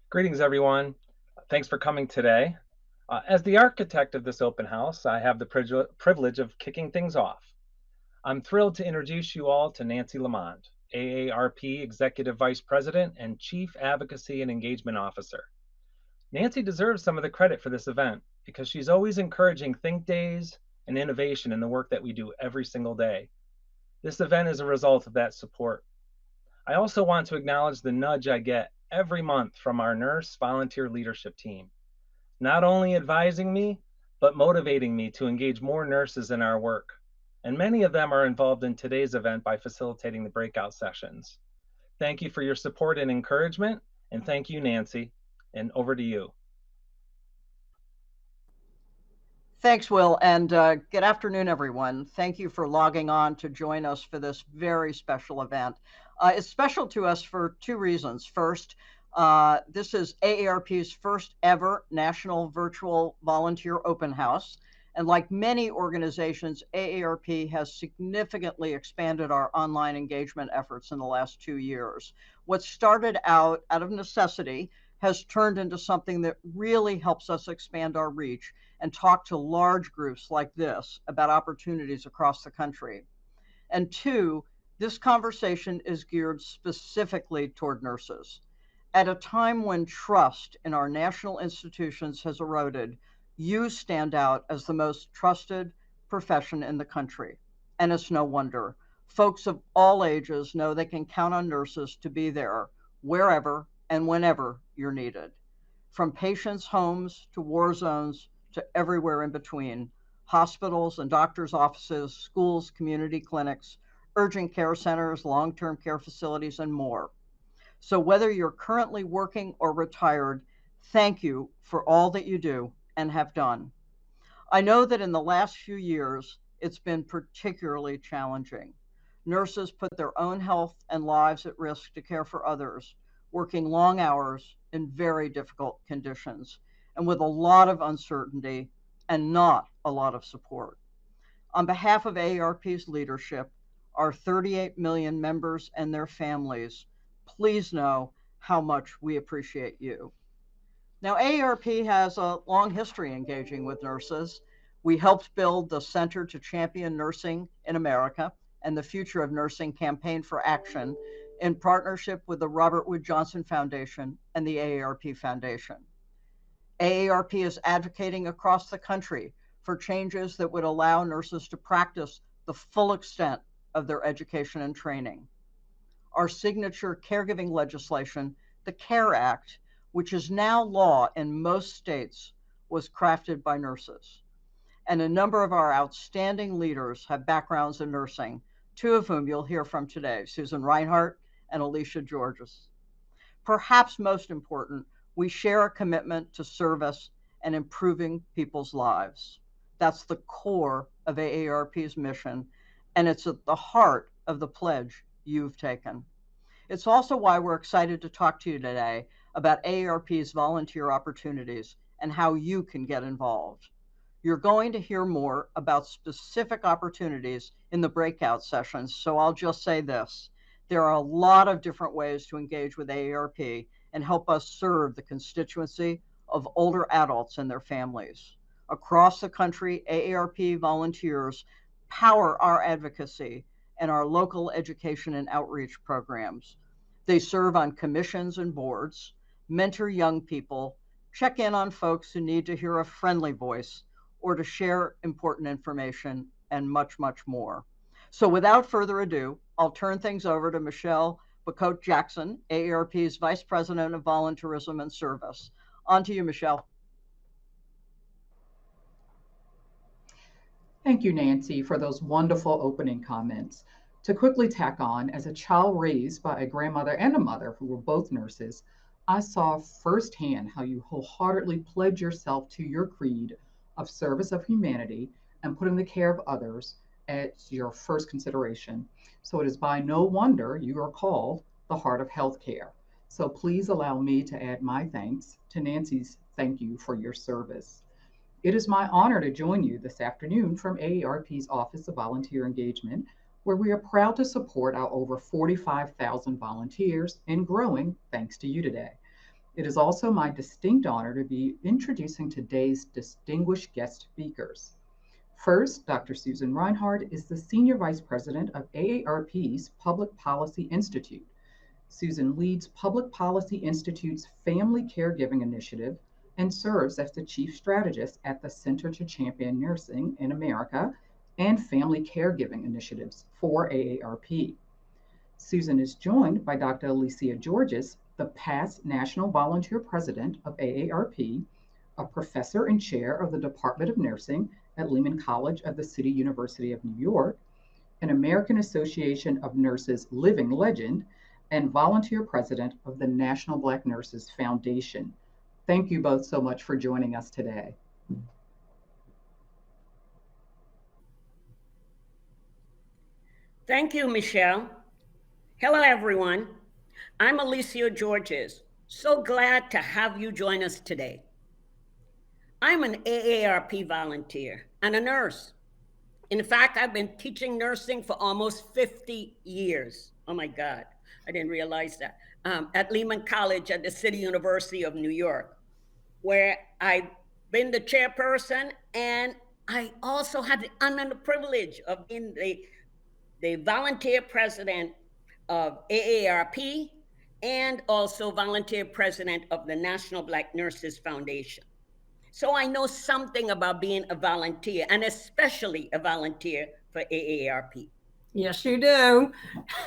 Greetings, everyone. Thanks for coming today. As the architect of this open house, I have the privilege of kicking things off. I'm thrilled to introduce you all to Nancy Lamont, AARP Executive Vice President and Chief Advocacy and Engagement Officer. Nancy deserves some of the credit for this event because she's always encouraging think days and innovation in the work that we do every single day. This event is a result of that support. I also want to acknowledge the nudge I get every month from our nurse volunteer leadership team, not only advising me, but motivating me to engage more nurses in our work. And many of them are involved in today's event by facilitating the breakout sessions. Thank you for your support and encouragement, and thank you, Nancy. And over to you. Thanks, Will, and good afternoon, everyone. Thank you for logging on to join us for this very special event. It's special to us for two reasons. First, this is AARP's first ever national virtual volunteer open house. And like many organizations, AARP has significantly expanded our online engagement efforts in the last 2 years. What started out of necessity has turned into something that really helps us expand our reach and talk to large groups like this about opportunities across the country. And two, this conversation is geared specifically toward nurses. At a time when trust in our national institutions has eroded, you stand out as the most trusted profession in the country. And it's no wonder. Folks of all ages know they can count on nurses to be there wherever and whenever you're needed. From patients' homes to war zones to everywhere in between, hospitals and doctors' offices, schools, community clinics, urgent care centers, long-term care facilities, and more. So whether you're currently working or retired, thank you for all that you do and have done. I know that in the last few years, it's been particularly challenging. Nurses put their own health and lives at risk to care for others, working long hours in very difficult conditions and with a lot of uncertainty and not a lot of support. On behalf of AARP's leadership, our 38 million members and their families, please know how much we appreciate you. Now, AARP has a long history engaging with nurses. We helped build the Center to Champion Nursing in America and the Future of Nursing Campaign for Action in partnership with the Robert Wood Johnson Foundation and the AARP Foundation. AARP is advocating across the country for changes that would allow nurses to practice the full extent of their education and training. Our signature caregiving legislation, the CARE Act, which is now law in most states, was crafted by nurses. And a number of our outstanding leaders have backgrounds in nursing, two of whom you'll hear from today, Susan Reinhart and Alicia Georges. Perhaps most important, we share a commitment to service and improving people's lives. That's the core of AARP's mission, and it's at the heart of the pledge you've taken. It's also why we're excited to talk to you today about AARP's volunteer opportunities and how you can get involved. You're going to hear more about specific opportunities in the breakout sessions, so I'll just say this. There are a lot of different ways to engage with AARP and help us serve the constituency of older adults and their families. Across the country, AARP volunteers power our advocacy and our local education and outreach programs. They serve on commissions and boards, mentor young people, check in on folks who need to hear a friendly voice, or to share important information, and much, much more. So without further ado, I'll turn things over to Michelle Bacote Jackson, AARP's Vice President of Volunteerism and Service. On to you, Michelle. Thank you, Nancy, for those wonderful opening comments. To quickly tack on, as a child raised by a grandmother and a mother who were both nurses, I saw firsthand how you wholeheartedly pledge yourself to your creed of service of humanity and putting the care of others as your first consideration. So it is by no wonder you are called the heart of healthcare. So please allow me to add my thanks to Nancy's thank you for your service. It is my honor to join you this afternoon from AARP's Office of Volunteer Engagement, where we are proud to support our over 45,000 volunteers and growing thanks to you today. It is also my distinct honor to be introducing today's distinguished guest speakers. First, Dr. Susan Reinhardt is the Senior Vice President of AARP's Public Policy Institute. Susan leads Public Policy Institute's Family Caregiving Initiative and serves as the Chief Strategist at the Center to Champion Nursing in America and Family Caregiving Initiatives for AARP. Susan is joined by Dr. Alicia Georges, the past National Volunteer President of AARP, a professor and chair of the Department of Nursing at Lehman College of the City University of New York, an American Association of Nurses living legend, and volunteer president of the National Black Nurses Foundation. Thank you both so much for joining us today. Thank you, Michelle. Hello, everyone. I'm Alicia Georges. So glad to have you join us today. I'm an AARP volunteer and a nurse. In fact, I've been teaching nursing for almost 50 years. Oh my God, I didn't realize that. At Lehman College at the City University of New York, where I've been the chairperson, and I also had the honor and the privilege of being the volunteer president of AARP and also volunteer president of the National Black Nurses Foundation. So I know something about being a volunteer, and especially a volunteer for AARP. Yes, you do.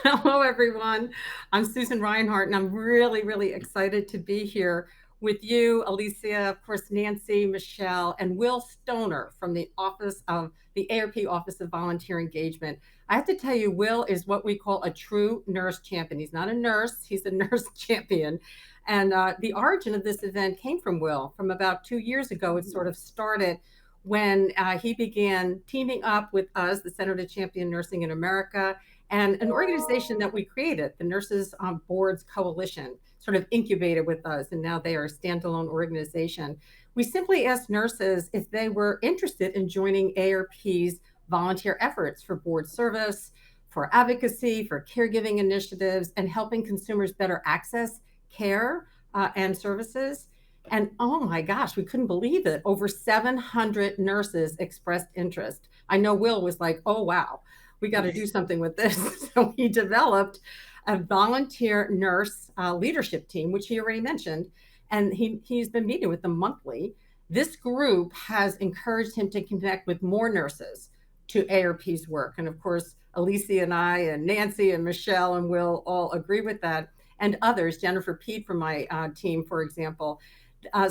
Hello, everyone. I'm Susan Reinhardt, and I'm really, really excited to be here with you, Alicia, of course, Nancy, Michelle, and Will Stoner from the AARP Office of Volunteer Engagement. I have to tell you, Will is what we call a true nurse champion. He's not a nurse, he's a nurse champion. And the origin of this event came from Will. From about 2 years ago, it sort of started when he began teaming up with us, the Center to Champion Nursing in America, and an organization that we created, the Nurses on Boards Coalition, sort of incubated with us, and now they are a standalone organization. We simply asked nurses if they were interested in joining AARP's volunteer efforts for board service, for advocacy, for caregiving initiatives, and helping consumers better access care and services. And oh my gosh, we couldn't believe it. Over 700 nurses expressed interest. I know Will was like, oh, wow, we got to do something with this. So he developed a volunteer nurse leadership team, which he already mentioned, and he's been meeting with them monthly. This group has encouraged him to connect with more nurses to AARP's work. And of course, Alicia and I and Nancy and Michelle and Will all agree with that, and others, Jennifer Pete from my team, for example.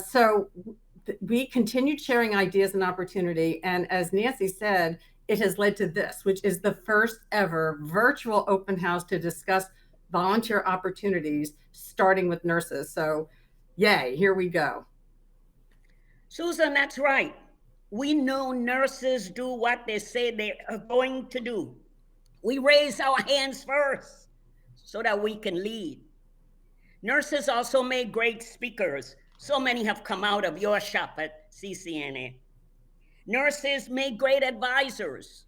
So we continued sharing ideas and opportunity. And as Nancy said, it has led to this, which is the first ever virtual open house to discuss volunteer opportunities, starting with nurses. So yay, here we go. Susan, that's right. We know nurses do what they say they are going to do. We raise our hands first so that we can lead. Nurses also make great speakers. So many have come out of your shop at CCNA. Nurses make great advisors.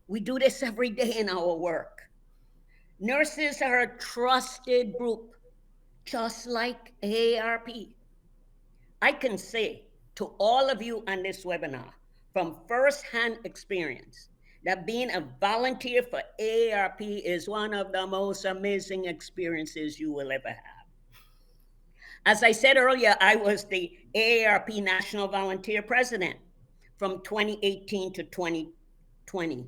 We do this every day in our work. Nurses are a trusted group, just like AARP. I can say to all of you on this webinar, from firsthand experience, that being a volunteer for AARP is one of the most amazing experiences you will ever have. As I said earlier, I was the AARP National Volunteer President from 2018 to 2020.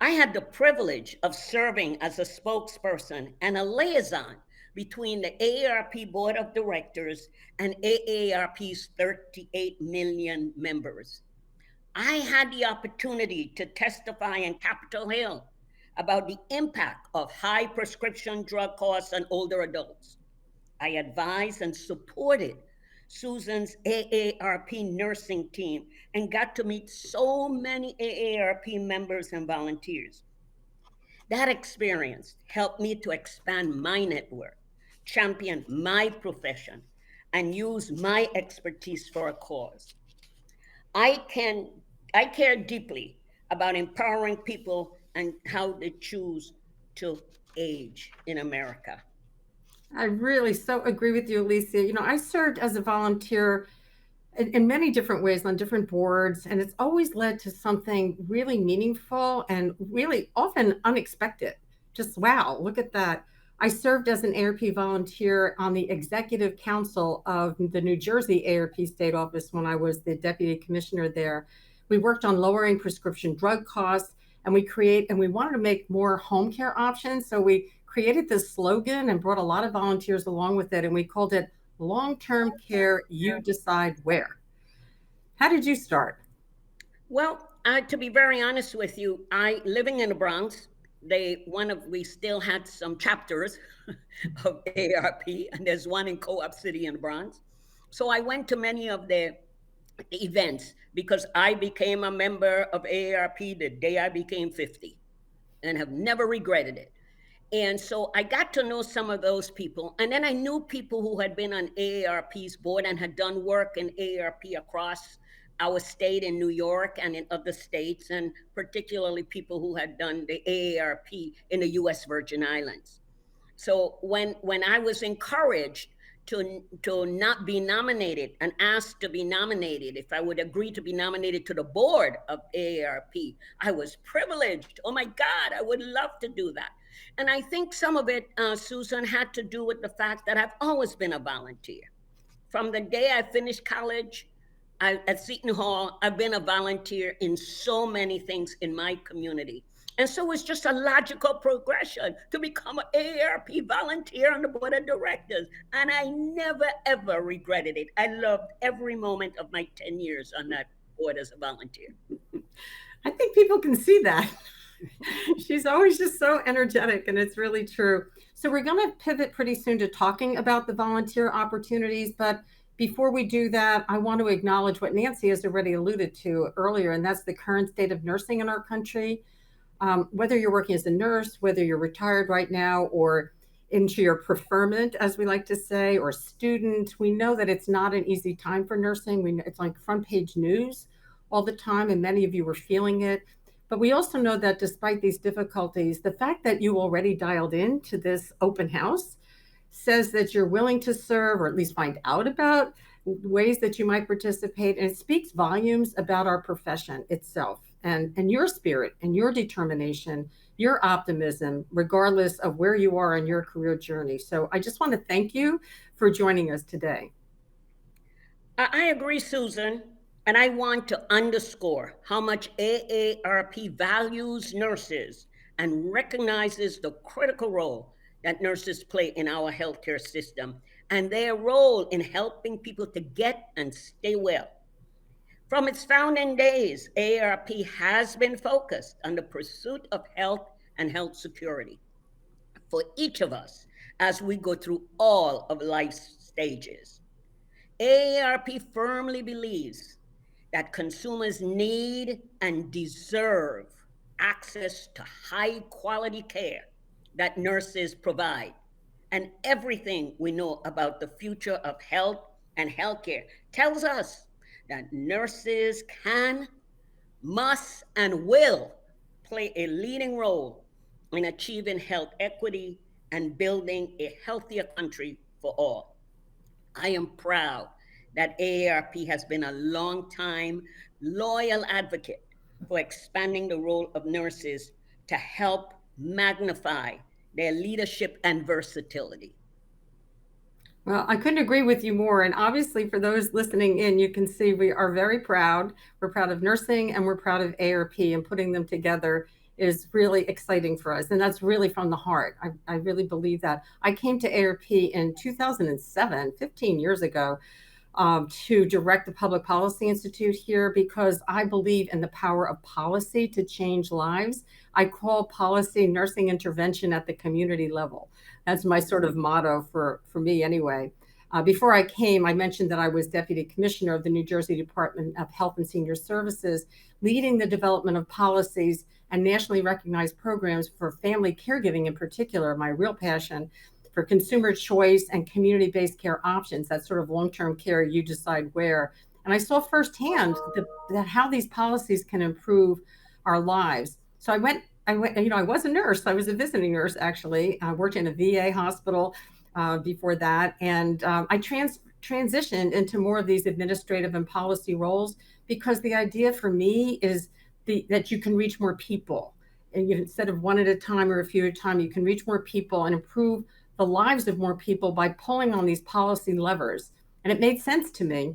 I had the privilege of serving as a spokesperson and a liaison between the AARP Board of Directors and AARP's 38 million members. I had the opportunity to testify in Capitol Hill about the impact of high prescription drug costs on older adults. I advised and supported Susan's AARP nursing team and got to meet so many AARP members and volunteers. That experience helped me to expand my network, champion my profession, and use my expertise for a cause. I care deeply about empowering people and how they choose to age in America. I really so agree with you, Alicia. I served as a volunteer in many different ways on different boards, and it's always led to something really meaningful and really often unexpected. Just wow, look at that. I served as an AARP volunteer on the executive council of the New Jersey AARP state office when I was the deputy commissioner there. We worked on lowering prescription drug costs, and we wanted to make more home care options. So we created this slogan and brought a lot of volunteers along with it, and we called it long-term care, you decide where. How did you start? Well, to be very honest with you, I living in the Bronx. We still had some chapters of AARP, and there's one in Co-op City in the Bronx. So I went to many of the events because I became a member of AARP the day I became 50, and have never regretted it. And so I got to know some of those people. And then I knew people who had been on AARP's board and had done work in AARP across our state in New York and in other states, and particularly people who had done the AARP in the US Virgin Islands. So when I was encouraged to not be nominated and asked to be nominated, if I would agree to be nominated to the board of AARP, I was privileged. Oh my God, I would love to do that. And I think some of it, Susan, had to do with the fact that I've always been a volunteer. From the day I finished college at Seton Hall, I've been a volunteer in so many things in my community. And so it's just a logical progression to become an AARP volunteer on the board of directors. And I never, ever regretted it. I loved every moment of my 10 years on that board as a volunteer. I think people can see that. She's always just so energetic, and it's really true. So we're going to pivot pretty soon to talking about the volunteer opportunities. But before we do that, I want to acknowledge what Nancy has already alluded to earlier, and that's the current state of nursing in our country. Whether you're working as a nurse, whether you're retired right now, or into your preferment, as we like to say, or student, we know that it's not an easy time for nursing. It's like front page news all the time, and many of you were feeling it. But we also know that despite these difficulties, the fact that you already dialed in to this open house says that you're willing to serve, or at least find out about ways that you might participate. And it speaks volumes about our profession itself and your spirit and your determination, your optimism, regardless of where you are in your career journey. So I just want to thank you for joining us today. I agree, Susan. And I want to underscore how much AARP values nurses and recognizes the critical role that nurses play in our healthcare system and their role in helping people to get and stay well. From its founding days, AARP has been focused on the pursuit of health and health security for each of us as we go through all of life's stages. AARP firmly believes that consumers need and deserve access to high quality care that nurses provide. And everything we know about the future of health and healthcare tells us that nurses can, must, and will play a leading role in achieving health equity and building a healthier country for all. I am proud that AARP has been a long-time loyal advocate for expanding the role of nurses to help magnify their leadership and versatility. Well, I couldn't agree with you more. And obviously, for those listening in, you can see we are very proud. We're proud of nursing and we're proud of AARP, and putting them together is really exciting for us. And that's really from the heart. I really believe that. I came to AARP in 2007, 15 years ago, to direct the Public Policy Institute here because I believe in the power of policy to change lives. I call policy nursing intervention at the community level. That's my sort of motto for me anyway. Before I came, I mentioned that I was Deputy Commissioner of the New Jersey Department of Health and Senior Services, leading the development of policies and nationally recognized programs for family caregiving in particular, my real passion, for consumer choice and community-based care options, that sort of long-term care, you decide where. And I saw firsthand that how these policies can improve our lives. So I went, I was a nurse. I was a visiting nurse, actually. I worked in a VA hospital. before that. And I transitioned into more of these administrative and policy roles because the idea for me is that you can reach more people. And instead of one at a time or a few at a time, you can reach more people and improve the lives of more people by pulling on these policy levers. And it made sense to me.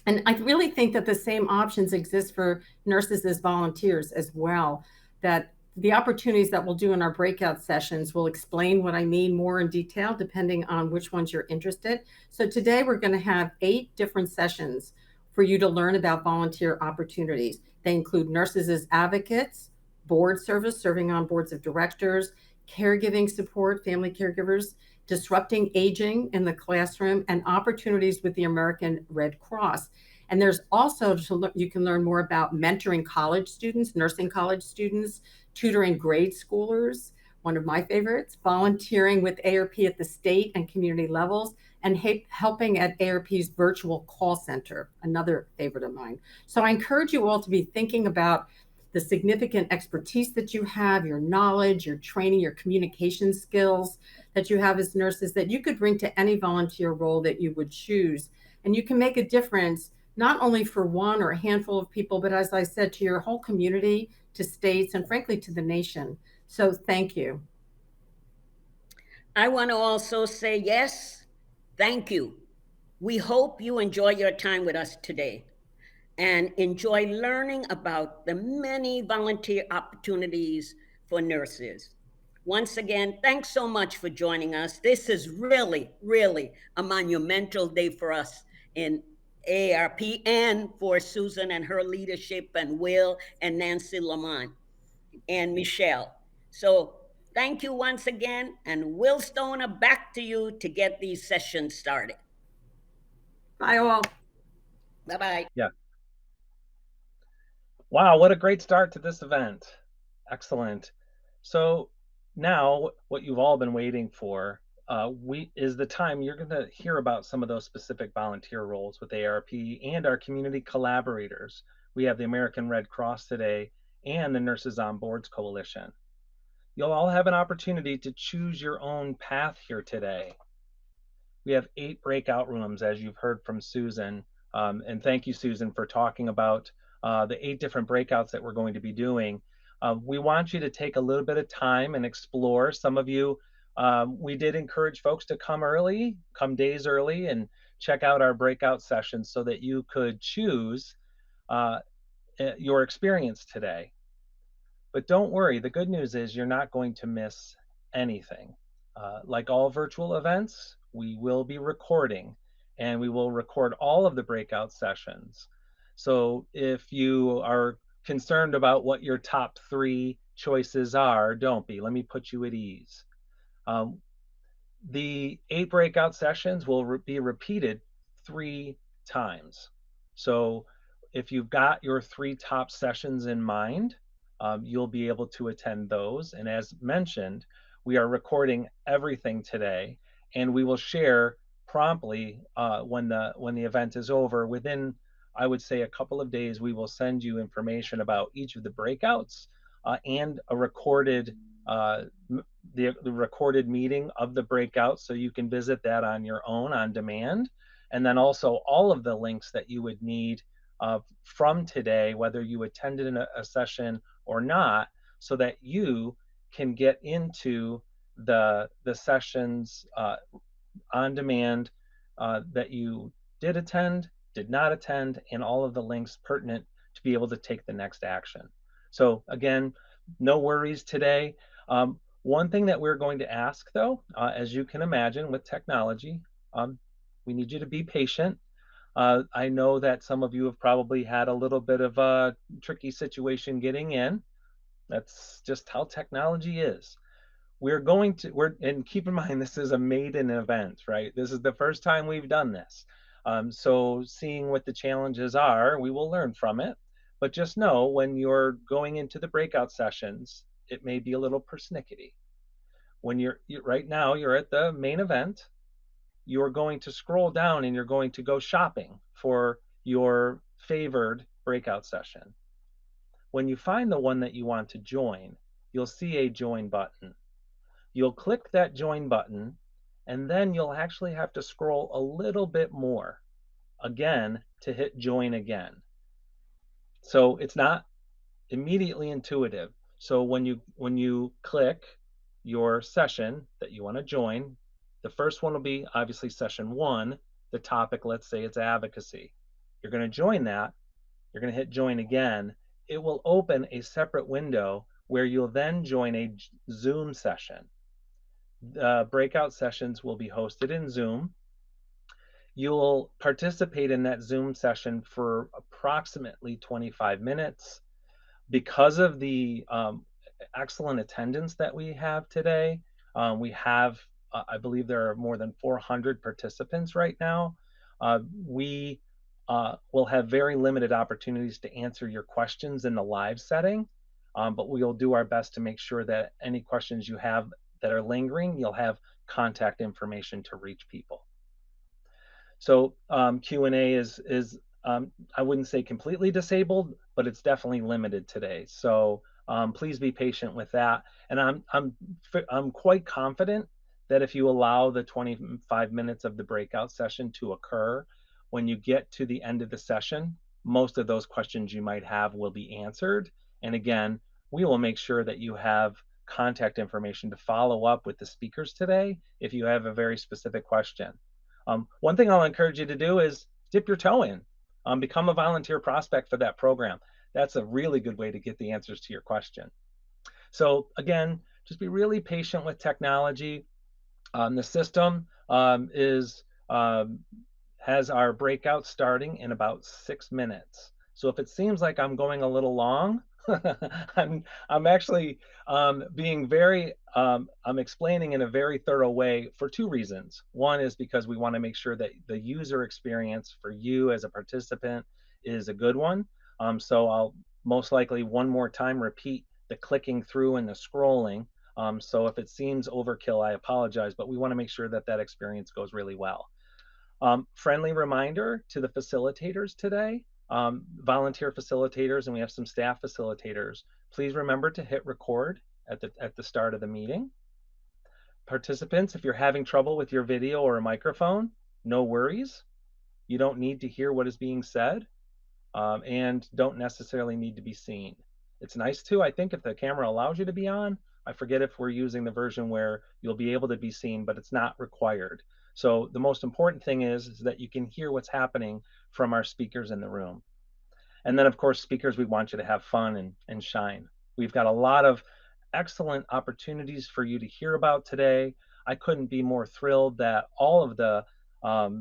And I really think that the same options exist for nurses as volunteers as well, that the opportunities that we'll do in our breakout sessions will explain what I mean more in detail, depending on which ones you're interested. So today we're going to have 8 different sessions for you to learn about volunteer opportunities. They include nurses as advocates, board service, serving on boards of directors, caregiving support, family caregivers, disrupting aging in the classroom, and opportunities with the American Red Cross. And there's also, you can learn more about mentoring college students, nursing college students, tutoring grade schoolers, one of my favorites, volunteering with AARP at the state and community levels, and helping at AARP's virtual call center, another favorite of mine. So I encourage you all to be thinking about the significant expertise that you have, your knowledge, your training, your communication skills that you have as nurses that you could bring to any volunteer role that you would choose. And you can make a difference, not only for one or a handful of people, but as I said, to your whole community, to states, and frankly, to the nation. So thank you. I want to also say, yes, thank you. We hope you enjoy your time with us today and enjoy learning about the many volunteer opportunities for nurses. Once again, thanks so much for joining us. This is really, really a monumental day for us in AARP and for Susan and her leadership, and Will and Nancy Lamont and Michelle. So thank you once again, and Will Stoner, back to you to get these sessions started. Bye all. Bye-bye. Yeah. Wow, what a great start to this event. Excellent. So now what you've all been waiting for is the time you're going to hear about some of those specific volunteer roles with AARP and our community collaborators. We have the American Red Cross today and the Nurses on Boards Coalition. You'll all have an opportunity to choose your own path here today. We have 8 breakout rooms, as you've heard from Susan. And thank you, Susan, for talking about the 8 different breakouts that we're going to be doing. We want you to take a little bit of time and explore. Some of you, we did encourage folks to come early, come days early, and check out our breakout sessions so that you could choose your experience today. But don't worry, the good news is you're not going to miss anything. Like all virtual events, we will be recording, and we will record all of the breakout sessions. So if you are concerned about what your top 3 choices are, don't be. Let me put you at ease. The 8 breakout sessions will be repeated 3 times. So if you've got your 3 top sessions in mind, you'll be able to attend those. And as mentioned, we are recording everything today, and we will share promptly when the event is over. Within, I would say, a couple of days, we will send you information about each of the breakouts and a recorded the recorded meeting of the breakout, so you can visit that on your own on demand. And then also all of the links that you would need from today, whether you attended a session or not, so that you can get into the sessions on demand that you did attend, did not attend, and all of the links pertinent to be able to take the next action. So again, no worries today. One thing that we're going to ask, though, as you can imagine with technology, we need you to be patient. I know that some of you have probably had a little bit of a tricky situation getting in. That's just how technology is. And keep in mind, this is a maiden event, right? This is the first time we've done this. So seeing what the challenges are, we will learn from it. But just know when you're going into the breakout sessions, it may be a little persnickety. When right now, you're at the main event, you're going to scroll down and you're going to go shopping for your favored breakout session. When you find the one that you want to join, you'll see a join button. You'll click that join button, and then you'll actually have to scroll a little bit more again to hit join again. So it's not immediately intuitive. So when you click your session that you want to join, the first one will be obviously session 1, the topic, let's say it's advocacy. You're going to join that, you're going to hit join again. It will open a separate window where you'll then join a Zoom session. The breakout sessions will be hosted in Zoom. You'll participate in that Zoom session for approximately 25 minutes. Because of the excellent attendance that we have today, we have, I believe there are more than 400 participants right now. We will have very limited opportunities to answer your questions in the live setting, but we'll do our best to make sure that any questions you have that are lingering, you'll have contact information to reach people. So Q&A is I wouldn't say completely disabled, but it's definitely limited today. So please be patient with that. And I'm quite confident that if you allow the 25 minutes of the breakout session to occur, when you get to the end of the session, most of those questions you might have will be answered. And again, we will make sure that you have contact information to follow up with the speakers today if you have a very specific question. One thing I'll encourage you to do is dip your toe in, become a volunteer prospect for that program. That's a really good way to get the answers to your question. So again, just be really patient with technology. The system has our breakout starting in about 6 minutes. So if it seems like I'm going a little long, I'm actually being very I'm explaining in a very thorough way for 2 reasons. One is because we want to make sure that the user experience for you as a participant is a good one. So I'll most likely one more time repeat the clicking through and the scrolling. So if it seems overkill, I apologize, but we want to make sure that that experience goes really well. Friendly reminder to the facilitators today, volunteer facilitators, and we have some staff facilitators. Please remember to hit record at the start of the meeting. Participants, if you're having trouble with your video or a microphone, no worries. You don't need to hear what is being said, and don't necessarily need to be seen. It's nice too, I think, if the camera allows you to be on. I forget if we're using the version where you'll be able to be seen, but it's not required. So the most important thing is that you can hear what's happening from our speakers in the room. And then, of course, speakers, we want you to have fun and shine. We've got a lot of excellent opportunities for you to hear about today. I couldn't be more thrilled that all of the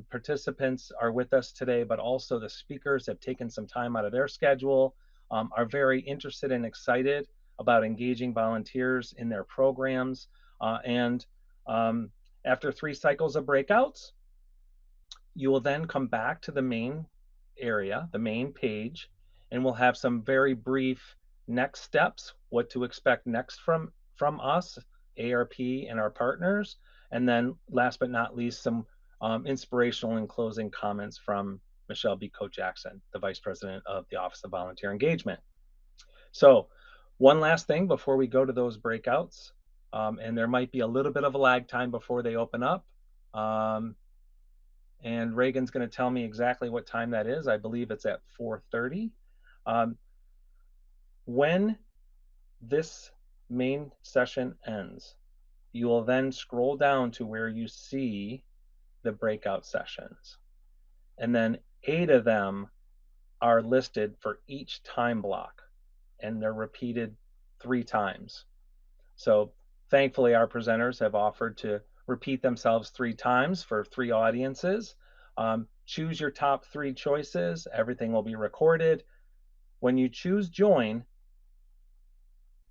participants are with us today, but also the speakers have taken some time out of their schedule, are very interested and excited about engaging volunteers in their programs. And after 3 cycles of breakouts, you will then come back to the main area, the main page, and we'll have some very brief next steps, what to expect next from us, AARP and our partners. And then last but not least, some inspirational and closing comments from Michelle B. Coe-Jackson, the Vice President of the Office of Volunteer Engagement. So one last thing before we go to those breakouts, and there might be a little bit of a lag time before they open up. And Reagan's going to tell me exactly what time that is. I believe it's at 4:30. When this main session ends, you will then scroll down to where you see the breakout sessions. And then 8 of them are listed for each time block, and they're repeated 3 times. So thankfully, our presenters have offered to repeat themselves 3 times for 3 audiences. Choose your top 3 choices. Everything will be recorded. When you choose join,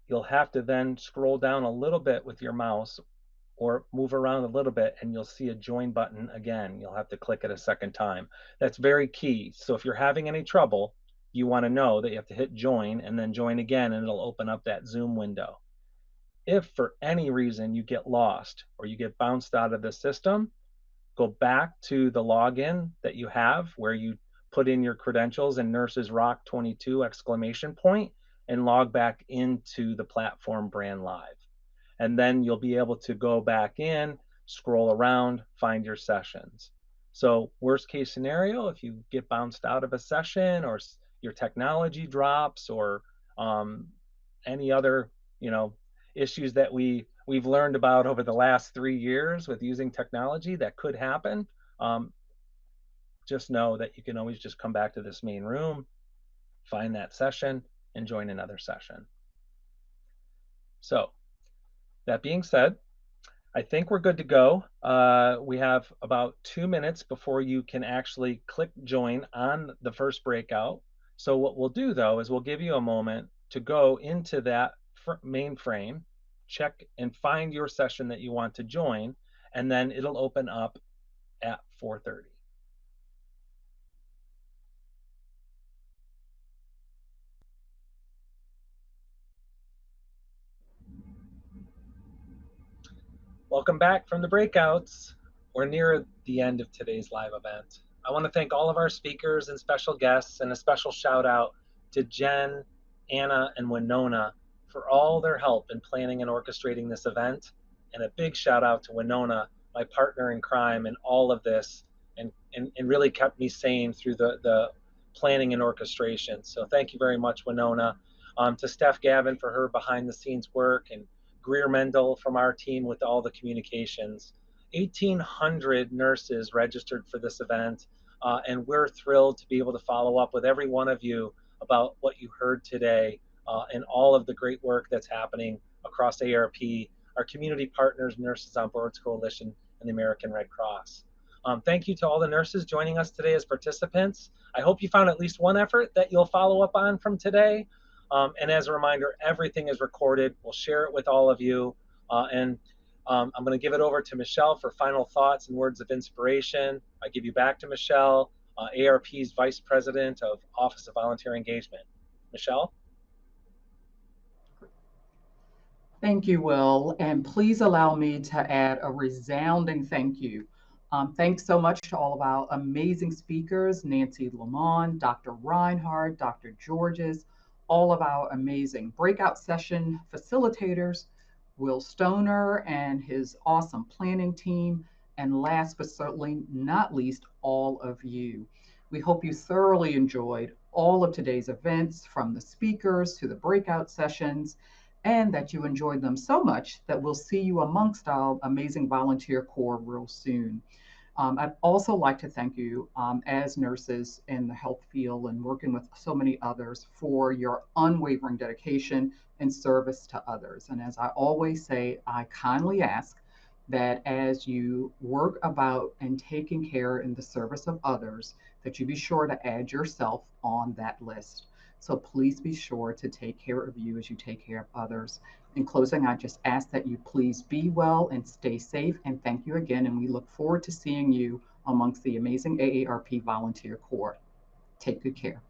you'll have to then scroll down a little bit with your mouse or move around a little bit and you'll see a join button again. You'll have to click it a second time. That's very key. So if you're having any trouble, you want to know that you have to hit join and then join again, and it'll open up that Zoom window. If for any reason you get lost or you get bounced out of the system, go back to the login that you have where you put in your credentials and Nurses Rock 22 ! And log back into the platform brand live. And then you'll be able to go back in, scroll around, find your sessions. So worst case scenario, if you get bounced out of a session or your technology drops or any other, issues that we've learned about over the last 3 years with using technology that could happen, just know that you can always just come back to this main room, find that session, and join another session. So that being said, I think we're good to go. We have about 2 minutes before you can actually click join on the first breakout. So what we'll do though is we'll give you a moment to go into that main frame, check and find your session that you want to join, and then it'll open up at 4:30. Welcome back from the breakouts. We're near the end of today's live event. I want to thank all of our speakers and special guests, and a special shout out to Jen, Anna, and Winona for all their help in planning and orchestrating this event. And a big shout out to Winona, my partner in crime in all of this, and really kept me sane through the planning and orchestration. So thank you very much, Winona. To Steph Gavin for her behind the scenes work, and Greer Mendel from our team with all the communications. 1,800 nurses registered for this event, and we're thrilled to be able to follow up with every one of you about what you heard today and all of the great work that's happening across AARP, our community partners, Nurses on Boards Coalition, and the American Red Cross. Thank you to all the nurses joining us today as participants. I hope you found at least one effort that you'll follow up on from today. And as a reminder, everything is recorded. We'll share it with all of you. I'm going to give it over to Michelle for final thoughts and words of inspiration. I give you back to Michelle, AARP's Vice President of Office of Volunteer Engagement. Michelle? Thank you, Will. And please allow me to add a resounding thank you. Thanks so much to all of our amazing speakers, Nancy Lamont, Dr. Reinhardt, Dr. Georges, all of our amazing breakout session facilitators, Will Stoner and his awesome planning team, and last but certainly not least, all of you. We hope you thoroughly enjoyed all of today's events, from the speakers to the breakout sessions, and that you enjoyed them so much that we'll see you amongst our amazing volunteer corps real soon. I'd also like to thank you as nurses in the health field and working with so many others for your unwavering dedication and service to others. And as I always say, I kindly ask that as you work about and taking care in the service of others, that you be sure to add yourself on that list. So please be sure to take care of you as you take care of others. In closing, I just ask that you please be well and stay safe. And thank you again. And we look forward to seeing you amongst the amazing AARP Volunteer Corps. Take good care.